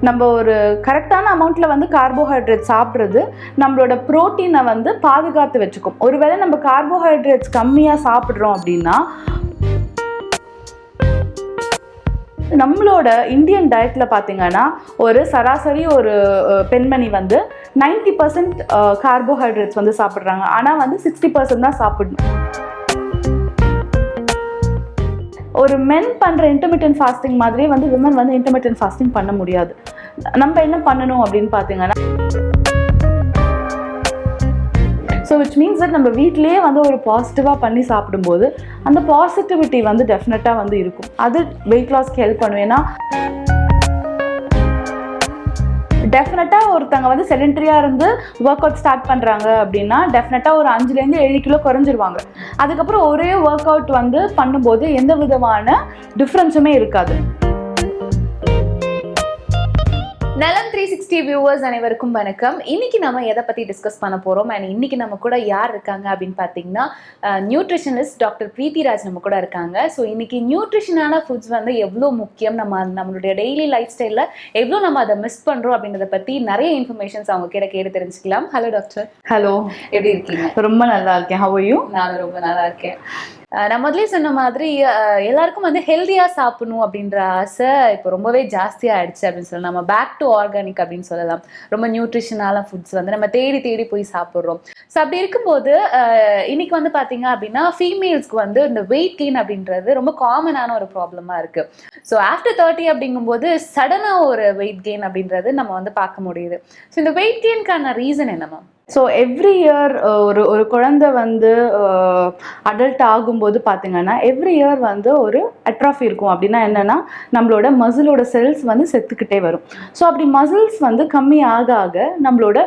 நம்ம ஒரு கரெக்டான அமௌண்ட்டில் வந்து கார்போஹைட்ரேட் சாப்பிட்றது நம்மளோட ப்ரோட்டீனை வந்து பாதுகாத்து வச்சுக்கும். ஒருவேளை நம்ம கார்போஹைட்ரேட்ஸ் கம்மியாக சாப்பிட்றோம் அப்படின்னா நம்மளோட இந்தியன் டயட்டில் பார்த்தீங்கன்னா ஒரு சராசரி ஒரு பெண்மணி வந்து 90% கார்போஹைட்ரேட்ஸ் வந்து சாப்பிட்றாங்க. ஆனால் வந்து 60% தான் சாப்பிடணும். ஒரு மென் பண்ணுற இன்டர்மிட்டன்ட் ஃபாஸ்டிங் மாதிரியே வந்து விமன் வந்து இன்டர்மிட்டன்ட் ஃபாஸ்டிங் பண்ண முடியாது. நம்ம என்ன பண்ணணும் அப்படின்னு பார்த்தீங்கன்னா, ஸோ விச் மீன்ஸ் தட் நம்ம வீட்லேயே வந்து ஒரு பாசிட்டிவாக பண்ணி சாப்பிடும்போது அந்த பாசிட்டிவிட்டி வந்து டெஃபினட்டாக வந்து இருக்கும். அது வெயிட் லாஸ்க்கு ஹெல்ப் பண்ணும். ஏன்னா டெஃபினட்டாக ஒருத்தங்க வந்து செடென்டரியாக இருந்து ஒர்க் அவுட் ஸ்டார்ட் பண்ணுறாங்க அப்படின்னா டெஃபினட்டாக ஒரு 5-7 கிலோ குறைஞ்சிருவாங்க. அதுக்கப்புறம் ஒரே ஒர்க் அவுட் வந்து பண்ணும்போது எந்த விதமான டிஃப்ரென்ஸுமே இருக்காது. நலம் 360 வியூவர்ஸ் அனைவருக்கும் வணக்கம். இன்னைக்கு நம்ம எதை பற்றி டிஸ்கஸ் பண்ண போகிறோம் அண்ட் இன்னைக்கு நம்ம கூட யார் இருக்காங்க அப்படின்னு பார்த்தீங்கன்னா நியூட்ரிஷனிஸ்ட் டாக்டர் பிரீத்தி ராஜ் நம்ம கூட இருக்காங்க. ஸோ இன்னைக்கு நியூட்ரிஷனான ஃபுட்ஸ் வந்து எவ்வளோ முக்கியம், நம்மளுடைய டெய்லி லைஃப் ஸ்டைலில் எவ்வளோ நம்ம அதை மிஸ் பண்ணுறோம் அப்படின்றத பற்றி நிறைய இன்ஃபர்மேஷன்ஸ் அவங்க கிட்ட கேட்டு தெரிஞ்சுக்கலாம். Hello doctor. ஹலோ, எப்படி இருக்கீங்க? ரொம்ப நல்லா இருக்கேன். How are you? நானும் ரொம்ப நல்லா இருக்கேன். நான் முதலே சொன்ன மாதிரி எல்லாருக்கும் வந்து ஹெல்த்தியாக சாப்பிடணும் அப்படின்ற ஆசை இப்போ ரொம்பவே ஜாஸ்தியாக ஆயிடுச்சு அப்படின்னு சொல்லலாம். நம்ம பேக் டு ஆர்கானிக் அப்படின்னு சொல்லலாம். ரொம்ப நியூட்ரிஷனான ஃபுட்ஸ் வந்து நம்ம தேடி போய் சாப்பிட்றோம். ஸோ அப்படி இருக்கும்போது இன்னைக்கு வந்து பார்த்தீங்க அப்படின்னா ஃபீமேல்ஸ்க்கு வந்து இந்த வெயிட் கெயின் அப்படின்றது ரொம்ப காமனான ஒரு ப்ராப்ளமாக இருக்குது. ஸோ ஆஃப்டர் 30 அப்படிங்கும்போது சடனாக ஒரு வெயிட் கெயின் அப்படின்றது நம்ம வந்து பார்க்க முடியுது. ஸோ இந்த வெயிட் கெயின்கான ரீசன் என்னமா? ஸோ எவ்ரி இயர் ஒரு குழந்தை வந்து அடல்ட் ஆகும்போது பார்த்தீங்கன்னா எவ்ரி இயர் வந்து ஒரு அட்ராஃபி இருக்கும். அப்படின்னா என்னென்னா நம்மளோட மசிலோட செல்ஸ் வந்து செத்துக்கிட்டே வரும். ஸோ அப்படி மசில்ஸ் வந்து கம்மி ஆக நம்மளோட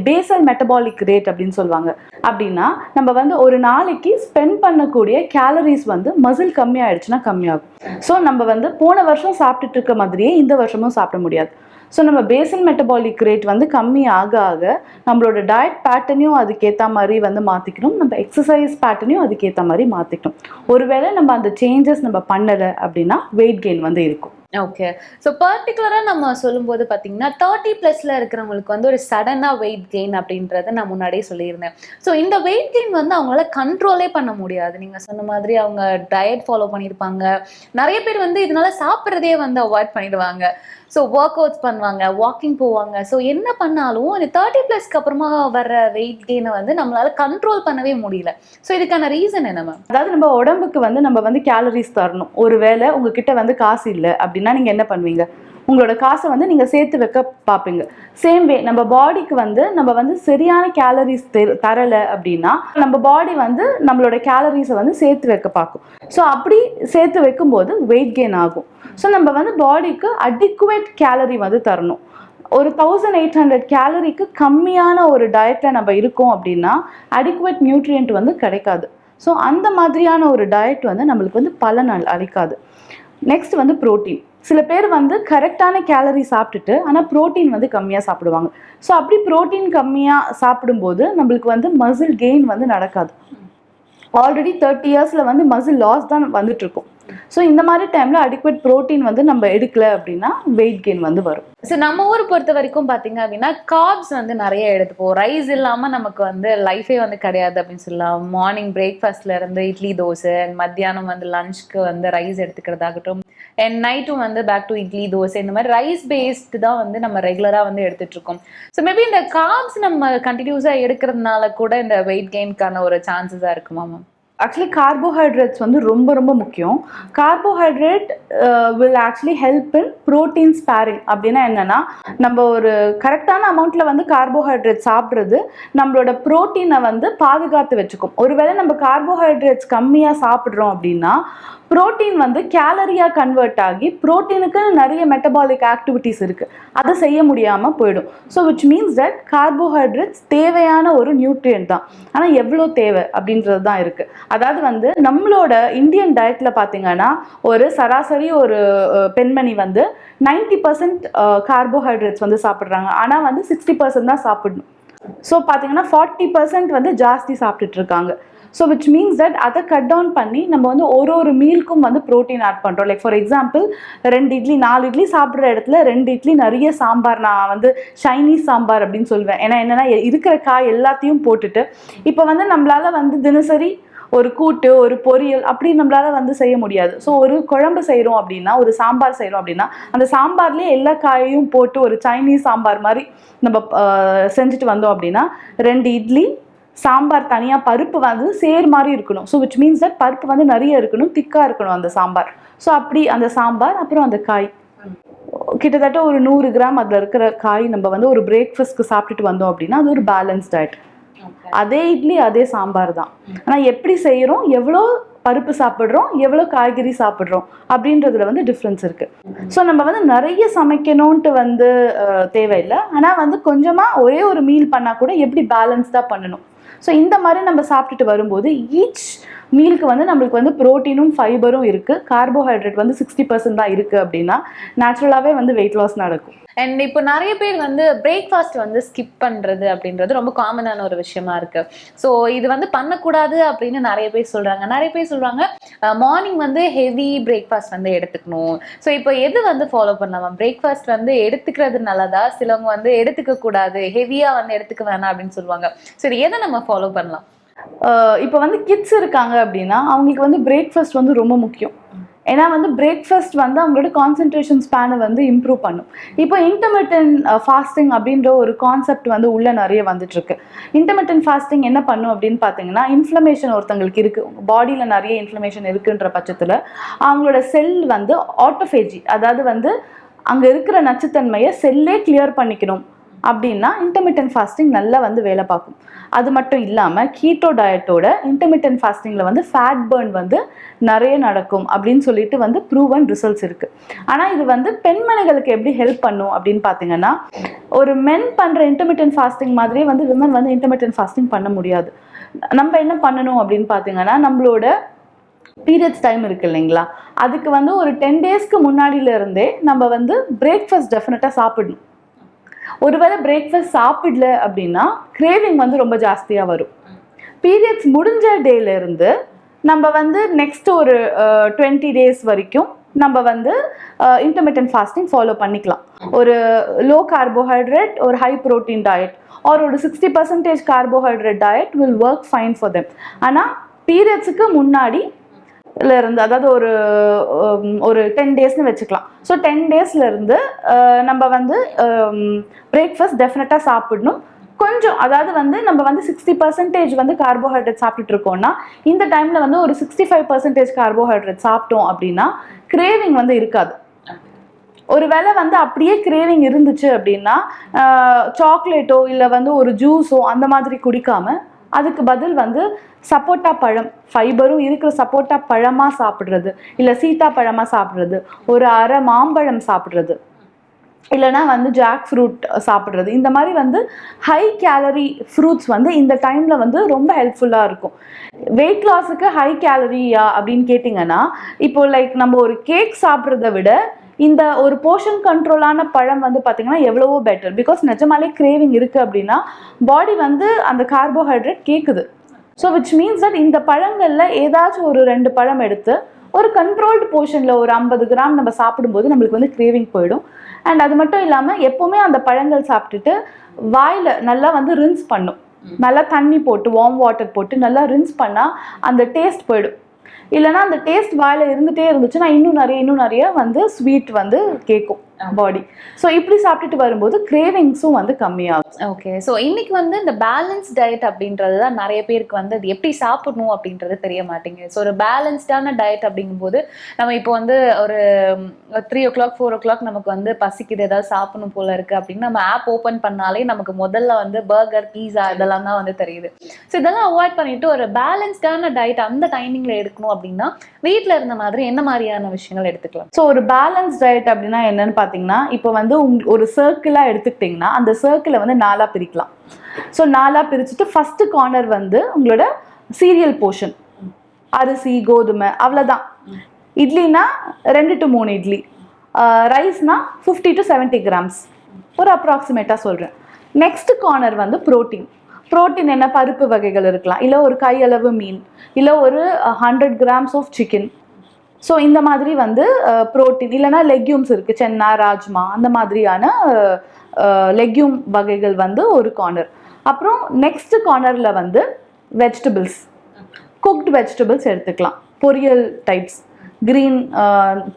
பேசல் மெட்டபாலிக் ரேட் அப்படின்னு சொல்லுவாங்க. அப்படின்னா நம்ம வந்து ஒரு நாளைக்கு ஸ்பெண்ட் பண்ணக்கூடிய கேலரிஸ் வந்து மசில் கம்மி ஆயிடுச்சுன்னா கம்மியாகும். ஸோ நம்ம வந்து போன வருஷம் சாப்பிட்டுட்டு இருக்க மாதிரியே இந்த வருஷமும் சாப்பிட முடியாது. ஸோ நம்ம பேசல் மெட்டபாலிக் ரேட் வந்து கம்மி ஆக நம்மளோட டயட் பேட்டர்னையும் அதுக்கேற்ற மாதிரி வந்து மாற்றிக்கணும். நம்ம எக்ஸசைஸ் பேட்டர்னையும் அதுக்கேற்ற மாதிரி மாற்றிக்கணும். ஒருவேளை நம்ம அந்த சேஞ்சஸ் நம்ம பண்ணலை அப்படின்னா வெயிட் கெயின் வந்து இருக்கும். ஓகே. ஸோ பர்டிகுலராக நம்ம சொல்லும்போது பார்த்தீங்கன்னா 30+ இருக்கிறவங்களுக்கு வந்து ஒரு சடனாக வெயிட் கெயின் அப்படின்றத நான் முன்னாடியே சொல்லியிருந்தேன். ஸோ இந்த வெயிட் கெயின் வந்து அவங்களால கண்ட்ரோலே பண்ண முடியாது. நீங்கள் சொன்ன மாதிரி அவங்க டயட் ஃபாலோ பண்ணியிருப்பாங்க. நிறைய பேர் வந்து இதனால சாப்பிட்றதே வந்து அவாய்ட் பண்ணிடுவாங்க. ஸோ ஒர்க் அவுட்ஸ் பண்ணுவாங்க, வாக்கிங் போவாங்க. ஸோ என்ன பண்ணாலும் இந்த 30+ அப்புறமா வர்ற வெயிட் கெயினை வந்து நம்மளால கண்ட்ரோல் பண்ணவே முடியல. ஸோ இதுக்கான ரீசன் என்ன மேம்? அதாவது நம்ம உடம்புக்கு வந்து நம்ம வந்து கேலரிஸ் தரணும். ஒருவேளை உங்ககிட்ட வந்து காசு இல்லை அப்படின்னா நீங்கள் என்ன பண்ணுவீங்க? உங்களோட காசை வந்து நீங்கள் சேர்த்து வைக்க பார்ப்பீங்க. சேம் வே நம்ம பாடிக்கு வந்து நம்ம வந்து சரியான கேலரிஸ் தரலை அப்படின்னா நம்ம பாடி வந்து நம்மளோட கேலரிஸை வந்து சேர்த்து வைக்க பார்க்கும். ஸோ அப்படி சேர்த்து வைக்கும்போது வெயிட் கெயின் ஆகும். ஸோ நம்ம வந்து பாடிக்கு அடிக்குவேட் கேலரி வந்து தரணும். ஒரு 1800 கேலரிக்கு கம்மியான ஒரு டயட்டில் நம்ம இருக்கோம் அப்படின்னா அடிக்குவேட் நியூட்ரியன்ட் வந்து கிடைக்காது. ஸோ அந்த மாதிரியான ஒரு டயட் வந்து நம்மளுக்கு வந்து பலன் அளிக்காது. நெக்ஸ்ட் வந்து ப்ரோட்டீன். சில பேர் வந்து கரெக்டான கேலரி சாப்பிட்டுட்டு ஆனால் ப்ரோட்டீன் வந்து கம்மியாக சாப்பிடுவாங்க. ஸோ அப்படி ப்ரோட்டீன் கம்மியாக சாப்பிடும்போது நம்மளுக்கு வந்து மசில் கெயின் வந்து நடக்காது. ஆல்ரெடி 30 இயர்ஸில் வந்து மசில் லாஸ் தான் வந்துட்டுருக்கும். ஸோ இந்த மாதிரி டைமில் அடிக்குவேட் ப்ரோட்டீன் வந்து நம்ம எடுக்கல அப்படின்னா வெயிட் கெயின் வந்து வரும். ஸோ நம்ம ஊர் பொறுத்த வரைக்கும் பார்த்தீங்க அப்படின்னா கார்ப்ஸ் வந்து நிறைய எடுத்துப்போம். ரைஸ் இல்லாமல் நமக்கு வந்து லைஃபே வந்து கிடையாது அப்படின்னு சொல்லலாம். மார்னிங் பிரேக்ஃபாஸ்ட்ல இருந்து இட்லி தோசை, மத்தியானம் வந்து லஞ்சுக்கு வந்து ரைஸ் எடுத்துக்கிறதாகட்டும், அண்ட் நைட்டும் வந்து பேக் டு இட்லி தோசை, இந்த மாதிரி ரைஸ் பேஸ்டு தான் வந்து நம்ம ரெகுலராக வந்து எடுத்துட்டு இருக்கோம். ஸோ மேபி இந்த கார்ப்ஸ் நம்ம கண்டினியூஸாக எடுக்கிறதுனால கூட இந்த வெயிட் கெயின்கான ஒரு சான்சஸாக இருக்குமா மேம்? ஆக்சுவலி கார்போஹைட்ரேட்ஸ் வந்து ரொம்ப முக்கியம். Carbohydrate will actually help in protein sparing. அப்படின்னா என்னென்னா நம்ம ஒரு கரெக்டான அமௌண்ட்டில் வந்து கார்போஹைட்ரேட் சாப்பிட்றது நம்மளோட ப்ரோட்டீனை வந்து பாதுகாத்து வச்சுக்கும். ஒருவேளை நம்ம கார்போஹைட்ரேட்ஸ் கம்மியாக சாப்பிட்றோம் அப்படின்னா ப்ரோட்டீன் வந்து கேலரியாக கன்வெர்ட் ஆகி ப்ரோட்டீனுக்கு நிறைய மெட்டபாலிக் ஆக்டிவிட்டீஸ் இருக்குது, அதை செய்ய முடியாமல் போயிடும். So which means that carbohydrates தேவையான ஒரு நியூட்ரியன்ட் தான். ஆனால் எவ்வளோ தேவை அப்படின்றது தான் இருக்குது. அதாவது வந்து நம்மளோட இந்தியன் டயட்டில் பார்த்தீங்கன்னா ஒரு சராசரி ஒரு பெண்மணி வந்து 90% கார்போஹைட்ரேட்ஸ் வந்து சாப்பிட்றாங்க. ஆனால் வந்து 60% தான் சாப்பிடணும். ஸோ பார்த்தீங்கன்னா 40% வந்து ஜாஸ்தி சாப்பிட்டுட்டு இருக்காங்க. ஸோ விச் மீன்ஸ் தட் அதை கட் டவுன் பண்ணி நம்ம வந்து ஒரு மீலுக்கும் வந்து ப்ரோட்டீன் ஆட் பண்ணுறோம். Like for example 2 idli 4 idli சாப்பிட்ற இடத்துல 2 இட்லி நிறைய சாம்பார், நான் வந்து சைனீஸ் சாம்பார் அப்படின்னு சொல்லுவேன். ஏன்னா என்னென்னா இருக்கிற காய் எல்லாத்தையும் போட்டுட்டு இப்போ வந்து நம்மளால் வந்து தினசரி ஒரு கூட்டு ஒரு பொரியல் அப்படி நம்மளால வந்து செய்ய முடியாது. ஸோ ஒரு குழம்பு செய்கிறோம் அப்படின்னா, ஒரு சாம்பார் செய்கிறோம் அப்படின்னா, அந்த சாம்பார்லேயே எல்லா காயையும் போட்டு ஒரு சைனீஸ் சாம்பார் மாதிரி நம்ம செஞ்சுட்டு வந்தோம் அப்படின்னா 2 இட்லி சாம்பார் தனியாக, பருப்பு வந்து சேர் மாதிரி இருக்கணும். ஸோ விச் மீன்ஸ் தட் பருப்பு வந்து நிறைய இருக்கணும், திக்காக இருக்கணும் அந்த சாம்பார். ஸோ அப்படி அந்த சாம்பார் அப்புறம் அந்த காய் கிட்டத்தட்ட ஒரு 100 கிராம் அதில் இருக்கிற காய் நம்ம வந்து ஒரு பிரேக்ஃபாஸ்ட்க்கு சாப்பிட்டுட்டு வந்தோம் அப்படின்னா அது ஒரு பேலன்ஸ் டயட். அதே இட்லி அதே சாம்பார் தான். ஆனால் எப்படி செய்கிறோம், எவ்வளோ பருப்பு சாப்பிட்றோம், எவ்வளோ காய்கறி சாப்பிட்றோம் அப்படின்றதுல வந்து டிஃப்ரென்ஸ் இருக்குது. ஸோ நம்ம வந்து நிறைய சமைக்கணும்ன்ட்டு வந்து தேவையில்லை. ஆனால் வந்து கொஞ்சமாக ஒரே ஒரு மீல் பண்ணால் கூட எப்படி பேலன்ஸ்டாக பண்ணணும். ஸோ இந்த மாதிரி நம்ம சாப்பிட்டுட்டு வரும்போது ஈச் மீலுக்கு வந்து நம்மளுக்கு வந்து ப்ரோட்டீனும் ஃபைபரும் இருக்குது, கார்போஹைட்ரேட் வந்து 60% தான் இருக்குது அப்படின்னா நேச்சுரலாகவே வந்து வெயிட் லாஸ் நடக்கும். அண்ட் இப்போ நிறைய பேர் வந்து பிரேக்ஃபாஸ்ட் வந்து ஸ்கிப் பண்ணுறது அப்படின்றது ரொம்ப காமனான ஒரு விஷயமா இருக்கு. ஸோ இது வந்து பண்ணக்கூடாது அப்படின்னு நிறைய பேர் சொல்கிறாங்க. நிறைய பேர் சொல்கிறாங்க மார்னிங் வந்து ஹெவி பிரேக்ஃபாஸ்ட் வந்து எடுத்துக்கணும். ஸோ இப்போ எது வந்து ஃபாலோ பண்ணலாம்? பிரேக்ஃபாஸ்ட் வந்து எடுத்துக்கிறது நல்லதா? சிலவங்க வந்து எடுத்துக்க கூடாது, ஹெவியாக வந்து எடுத்துக்க வேணாம் அப்படின்னு சொல்லுவாங்க. சரி, எதை நம்ம ஃபாலோ பண்ணலாம்? இப்போ வந்து கிட்ஸ் இருக்காங்க அப்படின்னா அவங்களுக்கு வந்து பிரேக்ஃபாஸ்ட் வந்து ரொம்ப முக்கியம். ஏன்னா வந்து பிரேக்ஃபாஸ்ட் வந்து அவங்களோட கான்சன்ட்ரேஷன் ஸ்பேனை வந்து இம்ப்ரூவ் பண்ணும். இப்போ இன்டர்மிட்டன்ட் ஃபாஸ்டிங் அப்படின்ற ஒரு கான்செப்ட் வந்து உள்ளே நிறைய வந்துட்டுருக்கு. இன்டர்மிட்டன்ட் ஃபாஸ்டிங் என்ன பண்ணும் அப்படின்னு பார்த்தீங்கன்னா, இன்ஃப்ளமேஷன் ஒருத்தங்களுக்கு இருக்குது, பாடியில் நிறைய இன்ஃப்ளமேஷன் இருக்குன்ற பட்சத்தில் அவங்களோட செல் வந்து ஆட்டோஃபேஜி, அதாவது வந்து அங்கே இருக்கிற நச்சுத்தன்மையை செல்லே கிளியர் பண்ணிக்கணும் அப்படின்னா இன்டர்மிட்டன்ட் ஃபாஸ்டிங் நல்லா வந்து வேலை பார்க்கும். அது மட்டும் இல்லாமல் கீட்டோ டயட்டோட இன்டர்மிட்டன்ட் ஃபாஸ்டிங்கில் வந்து ஃபேட் பர்ன் வந்து நிறைய நடக்கும் அப்படின்னு சொல்லிட்டு வந்து ப்ரூவன் ரிசல்ட்ஸ் இருக்குது. ஆனால் இது வந்து பெண்மணிகளுக்கு எப்படி ஹெல்ப் பண்ணும் அப்படின்னு பார்த்தீங்கன்னா, ஒரு மென் பண்ணுற இன்டர்மிட்டன்ட் ஃபாஸ்டிங் மாதிரியே வந்து விமன் வந்து இன்டர்மிட்டன்ட் ஃபாஸ்டிங் பண்ண முடியாது. நம்ம என்ன பண்ணணும் அப்படின்னு பார்த்தீங்கன்னா, நம்மளோட பீரியட்ஸ் டைம் இருக்குது இல்லைங்களா, அதுக்கு வந்து ஒரு 10 டேஸ்க்கு முன்னாடியிலேருந்தே நம்ம வந்து பிரேக்ஃபாஸ்ட் டெஃபினட்டாக சாப்பிடணும். ஒருவேளை பிரேக்ஃபாஸ்ட் சாப்பிடல அப்படின்னா கிரேவிங் வந்து ரொம்ப ஜாஸ்தியாக வரும். பீரியட்ஸ் முடிஞ்ச டேலேருந்து நம்ம வந்து நெக்ஸ்ட் ஒரு 20 டேஸ் வரைக்கும் நம்ம வந்து இன்டர்மிட்டன்ட் ஃபாஸ்டிங் ஃபாலோ பண்ணிக்கலாம். ஒரு லோ கார்போஹைட்ரேட் ஒரு ஹை ப்ரோட்டீன் டயட் ஆர் ஒரு 60% carbohydrate diet will work fine for them. ஆனால் பீரியட்ஸுக்கு முன்னாடி இருந்து, அதாவது ஒரு 10 டேஸ்னு வச்சுக்கலாம். ஸோ 10 டேஸ்லேருந்து நம்ம வந்து பிரேக்ஃபாஸ்ட் டெஃபினட்டாக சாப்பிடணும். கொஞ்சம், அதாவது வந்து நம்ம வந்து 60% வந்து கார்போஹைட்ரேட் சாப்பிட்டுட்டு இருக்கோம்னா இந்த டைமில் வந்து ஒரு 65% கார்போஹைட்ரேட் சாப்பிட்டோம் அப்படின்னா கிரேவிங் வந்து இருக்காது. ஒருவேளை வந்து அப்படியே கிரேவிங் இருந்துச்சு அப்படின்னா சாக்லேட்டோ இல்லை வந்து ஒரு ஜூஸோ அந்த மாதிரி குடிக்காம அதுக்கு பதில் வந்து சப்போட்டா பழம், ஃபைபரும் இருக்கிற சப்போட்டா பழமாக சாப்பிட்றது, இல்லை சீத்தா பழமாக சாப்பிட்றது, ஒரு அரை மாம்பழம் சாப்பிட்றது, இல்லைனா வந்து ஜாக் ஃப்ரூட் சாப்பிட்றது, இந்த மாதிரி வந்து ஹை கேலரி ஃப்ரூட்ஸ் வந்து இந்த டைமில் வந்து ரொம்ப ஹெல்ப்ஃபுல்லாக இருக்கும். வெயிட் லாஸுக்கு ஹை கேலரியா அப்படின்னு கேட்டிங்கன்னா, இப்போ லைக் நம்ம ஒரு கேக் சாப்பிட்றத விட இந்த ஒரு போர்ஷன் கண்ட்ரோலான பழம் வந்து பார்த்திங்கன்னா எவ்வளவோ பெட்டர். பிகாஸ் நிஜமாலே கிரேவிங் இருக்குது அப்படின்னா பாடி வந்து அந்த கார்போஹைட்ரேட் கேட்குது. ஸோ விச் மீன்ஸ் தட் இந்த பழங்களில் ஏதாச்சும் ஒரு 2 பழம் எடுத்து ஒரு கண்ட்ரோல்டு போர்ஷனில் ஒரு 50 கிராம் நம்ம சாப்பிடும்போது நம்மளுக்கு வந்து கிரேவிங் போயிடும். அண்ட் அது மட்டும் இல்லாமல் எப்போவுமே அந்த பழங்கள் சாப்பிட்டுட்டு வாயில் நல்லா வந்து ரின்ஸ் பண்ணும். நல்லா தண்ணி போட்டு வார்ம் வாட்டர் போட்டு நல்லா ரின்ஸ் பண்ணால் அந்த டேஸ்ட் போயிடும். இல்லைனா அந்த டேஸ்ட் வாயில் இருந்துகிட்டே இருந்துச்சுன்னா இன்னும் நிறைய வந்து ஸ்வீட் வந்து கேட்கும் பாடி. ஸோ இப்படி சாப்பிட்டுட்டு வரும்போது கிரேவிங்ஸும் வந்து கம்மியாகும். ஓகே, ஸோ இன்னைக்கு வந்து இந்த பேலன்ஸ் டயட் அப்படின்றது தான் நிறைய பேருக்கு வந்து அது எப்படி சாப்பிடணும் அப்படின்றது தெரிய மாட்டேங்குது. ஸோ ஒரு பேலன்ஸ்டான டயட் அப்படிங்கும்போது நம்ம இப்போ வந்து ஒரு 3 o'clock 4 o'clock நமக்கு வந்து பசிக்குது, ஏதாவது சாப்பிடணும் போல இருக்கு அப்படின்னு நம்ம ஆப் ஓப்பன் பண்ணாலே நமக்கு முதல்ல வந்து பர்கர், பீஸா இதெல்லாம் தான் வந்து தெரியுது. ஸோ இதெல்லாம் அவாய்ட் பண்ணிட்டு ஒரு பேலன்ஸ்டான டயட் அந்த டைமிங்ல எடுக்கணும் அப்படின்னா வீட்டில் இருந்த மாதிரி என்ன மாதிரியான விஷயங்கள் எடுத்துக்கலாம்? ஸோ ஒரு பேலன்ஸ் டயட் அப்படின்னா என்னன்னு பார்த்தீங்கன்னா, இப்போ வந்து ஒரு சர்க்கிளாக எடுத்துக்கிட்டிங்கன்னா அந்த சர்க்கிளை வந்து 4ஆக பிரிக்கலாம். ஸோ 4ஆக பிரிச்சுட்டு ஃபஸ்ட்டு கார்னர் வந்து உங்களோட சீரியல் போர்ஷன், அரிசி கோதுமை அவ்வளோதான். இட்லினா 2 to 3 இட்லி, ரைஸ்னா 50 to 70 கிராம்ஸ் ஒரு அப்ராக்சிமேட்டாக சொல்கிறேன். நெக்ஸ்ட் கார்னர் வந்து ப்ரோட்டீன். புரோட்டீன் என்ன, பருப்பு வகைகள் இருக்கலாம், இல்லை ஒரு கையளவு மீன், இல்லை ஒரு 100 grams ஆஃப் சிக்கன். ஸோ இந்த மாதிரி வந்து புரோட்டீன், இல்லைனா லெக்யூம்ஸ் இருக்குது, சென்னா, ராஜ்மா, அந்த மாதிரியான லெக்யூம் வகைகள் வந்து ஒரு கார்னர். அப்புறம் நெக்ஸ்ட் கார்னரில் வந்து வெஜிடபிள்ஸ், குக்டு வெஜிடபிள்ஸ் எடுத்துக்கலாம், பொரியல் டைப்ஸ், கிரீன்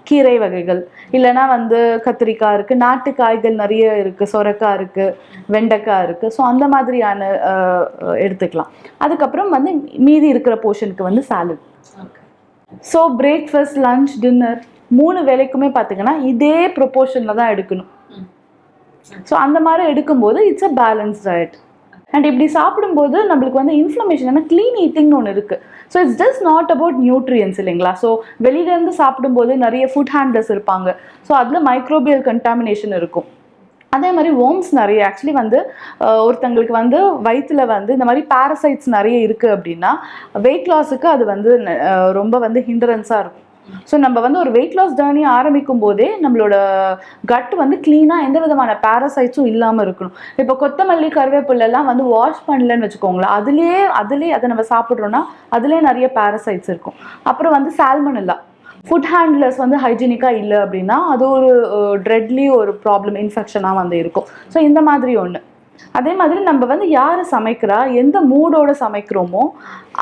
கீரை வகைகள், இல்லைனா வந்து கத்திரிக்காய் இருக்குது, நாட்டு காய்கள் நிறைய இருக்குது, சொரக்காய் இருக்குது, வெண்டைக்காய் இருக்குது. ஸோ அந்த மாதிரியான எடுத்துக்கலாம். அதுக்கப்புறம் வந்து மீதி இருக்கிற போர்ஷனுக்கு வந்து salad. So breakfast, lunch, dinner 3 வேளைக்குமே பார்த்தீங்கன்னா இதே ப்ரொபோர்ஷனில் தான் எடுக்கணும். ஸோ அந்த மாதிரி எடுக்கும்போது it's a balance diet. And இப்படி சாப்பிடும்போது நம்மளுக்கு வந்து இன்ஃப்ளமேஷன், ஏன்னா க்ளீன் ஈட்டிங்னு ஒன்று இருக்குது. So it's just not about nutrients இல்லைங்களா. ஸோ வெளியிலேருந்து சாப்பிடும்போது நிறைய ஃபுட் ஹேண்ட்லர்ஸ் இருப்பாங்க. ஸோ அதில் மைக்ரோபியல் கண்டாமினேஷன் இருக்கும். அதே மாதிரி worms நிறைய ஆக்சுவலி வந்து ஒருத்தங்களுக்கு வந்து வயிற்றில் வந்து இந்த மாதிரி பேரசைட்ஸ் நிறைய இருக்குது அப்படின்னா வெயிட் லாஸுக்கு அது வந்து ரொம்ப வந்து ஹிண்டரன்ஸாக இருக்கும். ஸோ நம்ம வந்து ஒரு வெயிட் லாஸ் ஜேர்னி ஆரம்பிக்கும் போதே நம்மளோட கட் வந்து க்ளீனாக எந்த விதமான பேரசைட்ஸும் இல்லாமல் இருக்கணும். இப்போ கொத்தமல்லி, கருவேப்பிலெல்லாம் வந்து வாஷ் பண்ணலன்னு வச்சுக்கோங்களேன், அதுலேயே அதை நம்ம சாப்பிட்றோன்னா அதுலேயே நிறைய பேரசைட்ஸ் இருக்கும். அப்புறம் வந்து சால்மனெல்லா, ஃபுட் ஹேண்ட்லர்ஸ் வந்து ஹைஜீனிக்காக இல்லை அப்படின்னா அது ஒரு ட்ரெட்லி ஒரு ப்ராப்ளம், இன்ஃபெக்ஷனாக வந்து இருக்கும். ஸோ இந்த மாதிரி ஒன்று. அதே மாதிரி நம்ம வந்து யார் சமைக்கிறா, எந்த மூடோடு சமைக்கிறோமோ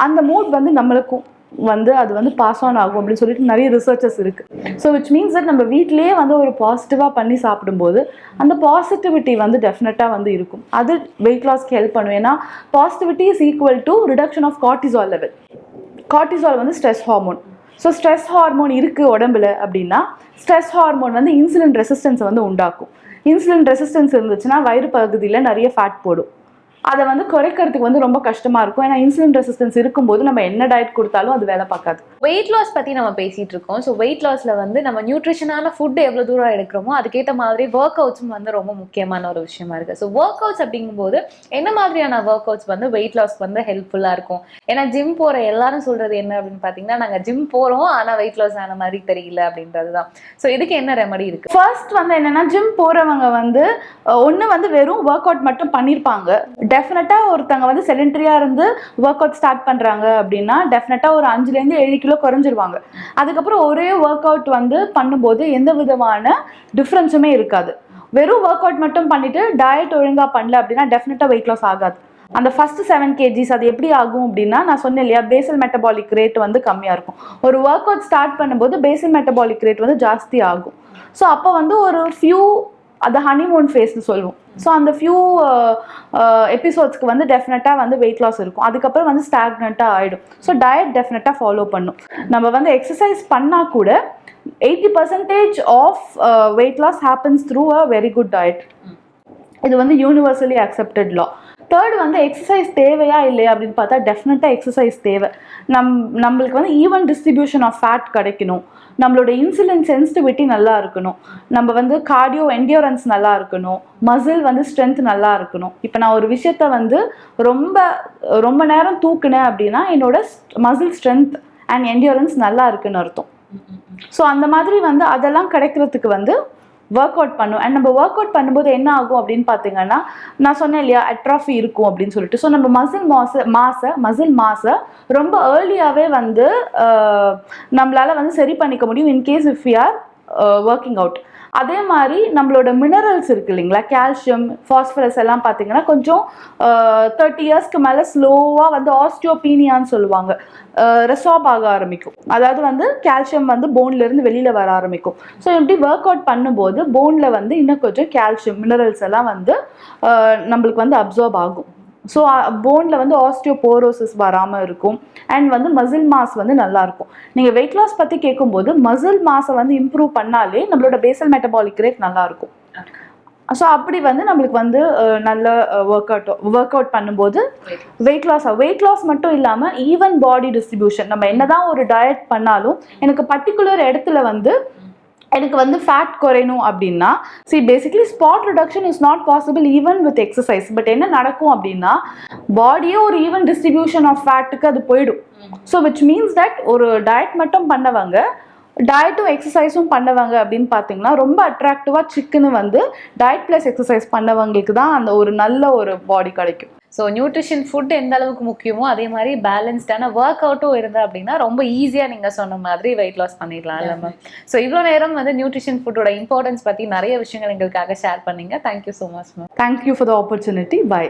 அந்த மூட் வந்து நம்மளுக்கும் வந்து அது வந்து பாஸ் ஆன் ஆகும் அப்படின்னு சொல்லிட்டு நிறைய ரிசர்ச்சஸ் இருக்குது. ஸோ விச் மீன்ஸ் தட் நம்ம வீட்டிலேயே வந்து ஒரு பாசிட்டிவாக பண்ணி சாப்பிடும்போது அந்த பாசிட்டிவிட்டி வந்து டெஃபினட்டாக வந்து இருக்கும். அது வெயிட் லாஸ்க்கு ஹெல்ப் பண்ணும். ஏன்னா positivity is equal to reduction of cortisol level. Cortisol வந்து stress hormone. So stress hormone இருக்குது உடம்புல அப்படின்னா ஸ்ட்ரெஸ் ஹார்மோன் வந்து இன்சுலின் ரெசிஸ்டன்ஸை வந்து உண்டாக்கும். இன்சுலின் ரெசிஸ்டன்ஸ் இருந்துச்சுன்னா வயிறு பகுதியில் நிறைய ஃபேட் போடும். அதை வந்து குறைக்கிறதுக்கு வந்து ரொம்ப கஷ்டமாக இருக்கும். ஏன்னா இன்சுலின் ரெசிஸ்டன்ஸ் இருக்கும்போது நம்ம என்ன டயட் கொடுத்தாலும் அது வேலை பார்க்காது. வெயிட் லாஸ் பற்றி நம்ம பேசிகிட்டு இருக்கோம். ஸோ வெயிட் லாஸில் வந்து நம்ம நியூட்ரிஷனான ஃபுட்டு எவ்வளோ தூரம் எடுக்கிறோமோ அதுக்கேற்ற மாதிரி ஒர்க் அவுட்ஸும் வந்து ரொம்ப முக்கியமான ஒரு விஷயமா இருக்குது. ஸோ ஒர்க் அவுட்ஸ் அப்படிங்கும்போது என்ன மாதிரியான ஒர்க் அவுட்ஸ் வந்து வெயிட் லாஸ்க்கு வந்து ஹெல்ப்ஃபுல்லாக இருக்கும்? ஏன்னா ஜிம் போகிற எல்லாரும் சொல்கிறது என்ன அப்படின்னு பார்த்தீங்கன்னா, நாங்கள் ஜிம் போகிறோம் ஆனால் வெயிட் லாஸ் ஆன மாதிரி தெரியல அப்படின்றது தான். ஸோ இதுக்கு என்ன ரெமடி இருக்குது? ஃபர்ஸ்ட் வந்து என்னென்னா, ஜிம் போகிறவங்க வந்து ஒன்று வந்து வெறும் ஒர்க் அவுட் மட்டும் பண்ணியிருப்பாங்க. டெஃபினட்டாக ஒருத்தங்க வந்து செடென்டரியாக இருந்து ஒர்க் அவுட் ஸ்டார்ட் பண்ணுறாங்க அப்படின்னா டெஃபினட்டாக ஒரு 5-7 கிலோ குறைஞ்சிருவாங்க. அதுக்கப்புறம் ஒரே ஒர்க் அவுட் வந்து பண்ணும்போது எந்த விதமான டிஃப்ரென்ஸுமே இருக்காது. வெறும் ஒர்க் அவுட் மட்டும் பண்ணிட்டு டயட் ஒழுங்காக பண்ணல அப்படின்னா டெஃபினட்டாக வெயிட் லாஸ் ஆகாது. அந்த ஃபர்ஸ்ட் 7 kgs அது எப்படி ஆகும் அப்படின்னா, நான் சொன்னேன் இல்லையா, பேசல் மெட்டபாலிக் ரேட் வந்து கம்மியாக இருக்கும். ஒரு ஒர்க் அவுட் ஸ்டார்ட் பண்ணும்போது பேசல் மெட்டபாலிக் ரேட் வந்து ஜாஸ்தி ஆகும். ஸோ அப்போ வந்து ஒரு ஃபியூ, அது ஹனிமூன் ஃபேஸ்னு சொல்லுவோம். ஸோ அந்த ஃபியூ எபிசோட்ஸ்க்கு வந்து டெஃபினட்டாக வந்து வெயிட் லாஸ் இருக்கும். அதுக்கப்புறம் வந்து ஸ்டாக்னண்ட்டாக ஆகிடும். ஸோ டயட் டெஃபினட்டாக ஃபாலோ பண்ணும். நம்ம வந்து எக்ஸசைஸ் பண்ணால் கூட 80% of weight loss happens through a very good diet. இது வந்து யூனிவர்சலி அக்செப்டட் லா. தேர்ட் வந்து எக்ஸசைஸ் தேவையா இல்லையா அப்படின்னு பார்த்தா டெஃபினட்டாக எக்ஸசைஸ் தேவை. நம்மளுக்கு வந்து ஈவன் டிஸ்ட்ரிபியூஷன் ஆஃப் ஃபேட் கிடைக்கணும், நம்மளோட இன்சுலின் சென்சிட்டிவிட்டி நல்லா இருக்கணும், நம்ம வந்து கார்டியோ என்டியூரன்ஸ் நல்லா இருக்கணும், மசில் வந்து ஸ்ட்ரென்த் நல்லா இருக்கணும். இப்போ நான் ஒரு விஷயத்த வந்து ரொம்ப நேரம் தூக்குனேன் அப்படின்னா என்னோட மசில் ஸ்ட்ரென்த் அண்ட் என்டியூரன்ஸ் நல்லா இருக்குன்னு அர்த்தம். ஸோ அந்த மாதிரி வந்து அதெல்லாம் கிடைக்கிறதுக்கு வந்து ஒர்க் அவுட் பண்ணும். அண்ட் நம்ம ஒர்க் அவுட் பண்ணும்போது என்ன ஆகும் அப்படின்னு பார்த்தீங்கன்னா, நான் சொன்னேன் இல்லையா, அட்ராஃபி இருக்கும் அப்படின்னு சொல்லிட்டு. ஸோ நம்ம மசில் மாஸை ரொம்ப ஏர்லியாகவே வந்து நம்மளால் வந்து சரி பண்ணிக்க முடியும் in case if we are working out. அதே மாதிரி நம்மளோட மினரல்ஸ் இருக்குது இல்லைங்களா, கால்சியம், ஃபாஸ்பரஸ் எல்லாம் பார்த்தீங்கன்னா கொஞ்சம் 30 இயர்ஸ்க்கு மேலே ஸ்லோவாக வந்து ஆஸ்டியோபீனியான்னு சொல்லுவாங்க, ரெசார்ப் ஆக ஆரம்பிக்கும். அதாவது வந்து கால்சியம் வந்து போன்லேருந்து வெளியில் வர ஆரம்பிக்கும். ஸோ இப்படி ஒர்க் அவுட் பண்ணும்போது போனில் வந்து இன்னும் கொஞ்சம் கால்சியம் மினரல்ஸ் எல்லாம் வந்து நம்மளுக்கு வந்து அப்சார்ப் ஆகும். ஸோ போனில் வந்து ஆஸ்டியோபோரோசிஸ் வராமல் இருக்கும். அண்ட் வந்து மசில் மாஸ் வந்து நல்லாயிருக்கும். நீங்கள் வெயிட் லாஸ் பற்றி கேட்கும்போது மசில் மாஸை வந்து இம்ப்ரூவ் பண்ணாலே நம்மளோட பேசல் மெட்டபாலிக் ரேட் நல்லாயிருக்கும். ஸோ அப்படி வந்து நம்மளுக்கு வந்து நல்ல ஒர்க் அவுட் பண்ணும்போது வெயிட் லாஸ் மட்டும் இல்லாமல் ஈவன் பாடி டிஸ்ட்ரிபியூஷன். நம்ம என்னதான் ஒரு டயட் பண்ணாலும் எனக்கு பர்டிகுலர் இடத்துல வந்து எனக்கு வந்து ஃபேட் குறையணும் அப்படின்னா, basically spot reduction is not possible even with exercise. But என்ன நடக்கும் அப்படின்னா, பாடியே ஒரு ஈவன் டிஸ்ட்ரிபியூஷன் ஆஃப் ஃபேட்டுக்கு அது போயிடும். ஸோ விச் மீன்ஸ் தட் ஒரு டயட் மட்டும் பண்ணவங்க டயட்டும் எக்ஸசைஸும் பண்ணவங்க அப்படின்னு பார்த்தீங்கன்னா ரொம்ப அட்ராக்டிவாக சிக்கனு வந்து டயட் ப்ளஸ் எக்ஸசைஸ் பண்ணவங்களுக்கு தான் அந்த ஒரு நல்ல ஒரு பாடி கிடைக்கும். ஸோ நியூட்ரிஷன் ஃபுட் எந்த அளவுக்கு முக்கியமோ அதே மாதிரி பேலன்ஸ்டான ஒர்க் அவுட்டும் இருந்தா அப்படின்னா ரொம்ப ஈஸியாக நீங்கள் சொன்ன மாதிரி வெயிட் லாஸ் பண்ணிடலாம் இல்லை மேம். ஸோ இவ்வளோ நேரம் வந்து நியூட்ரிஷன் ஃபுட்டோட இம்பார்ட்டன்ஸ் பற்றி நிறைய விஷயங்கள் எங்களுக்காக ஷேர் பண்ணீங்க. Thank you so much ma'am. Thank you for the opportunity. By.